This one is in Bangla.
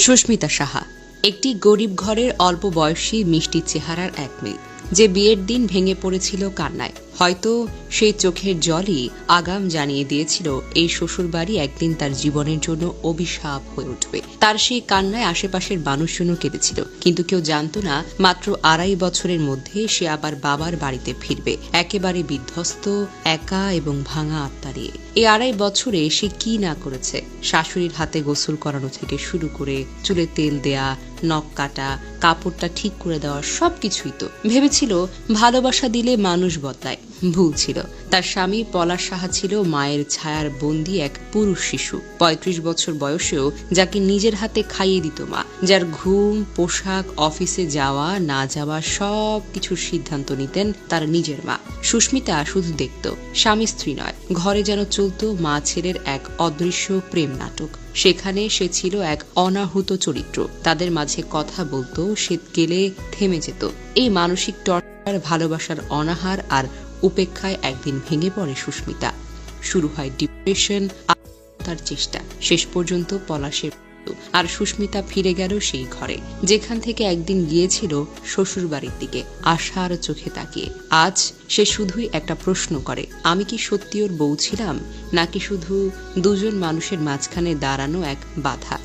সুস্মিতা সাহা একটি গরিব ঘরের অল্প বয়সী মিষ্টি চেহারার এক মেয়ে, যে বিয়ের দিন ভেঙে পড়েছিল কান্নায়। হয়তো সেই চোখের জলই আগাম জানিয়ে দিয়েছিল এই শ্বশুরবাড়ি একদিন তার জীবনের জন্য অভিশাপ হয়ে উঠবে। তার সেই কান্নায় আশেপাশের মানুষজনও কেঁদেছিল, কিন্তু কেউ জানতো না মাত্র 2.5 বছরের মধ্যে সে আবার বাবার বাড়িতে ফিরবে, একেবারে বিধ্বস্ত, একা এবং ভাঙা আত্মা নিয়ে। এই 2.5 বছরে সে কি না করেছে! শাশুড়ির হাতে গোসল করানো থেকে শুরু করে চুলে তেল দেয়া, নখ কাটা, কাপড়টা ঠিক করে দেওয়া, সবকিছুই তো ভেবেছিল ভালোবাসা দিলে মানুষ বদলায়। ভুল ছিল। তার স্বামী পলাশ সাহা ছিল মায়ের ছায়ার বন্দী এক পুরুষ শিশু, 35 বছর বয়সেও যাকে নিজের হাতে খাইয়ে দিত মা, যার ঘুম, পোশাক, অফিসে যাওয়া না যাওয়া সব কিছুর সিদ্ধান্ত নিতেন তার নিজের মা। সুস্মিতা শুধু দেখত, স্বামী স্ত্রী নয়, ঘরে যেন চলতো মা ছেলের এক অদৃশ্য প্রেম নাটক। সেখানে সে ছিল এক অনাহুত চরিত্র, তাদের মাঝে কথা বলতো, সে গেলে থেমে যেত। এই মানসিক টর্চার, ভালোবাসার অনাহার আর উপেক্ষায় একদিন ভেঙে পড়ে সুস্মিতা। শুরু হয় ডিপ্রেশন, তার চেষ্টা, শেষ পর্যন্ত পলাশের মৃত্যু। আর সুস্মিতা ফিরে গেল সেই ঘরে, যেখান থেকে একদিন গিয়েছিল শ্বশুর বাড়ির দিকে আশার চোখে তাকিয়ে। আজ সে শুধুই একটা প্রশ্ন করে, আমি কি সত্যি ওর বউ ছিলাম, নাকি শুধু দুজন মানুষের মাঝখানে দাঁড়ানো এক বাধা?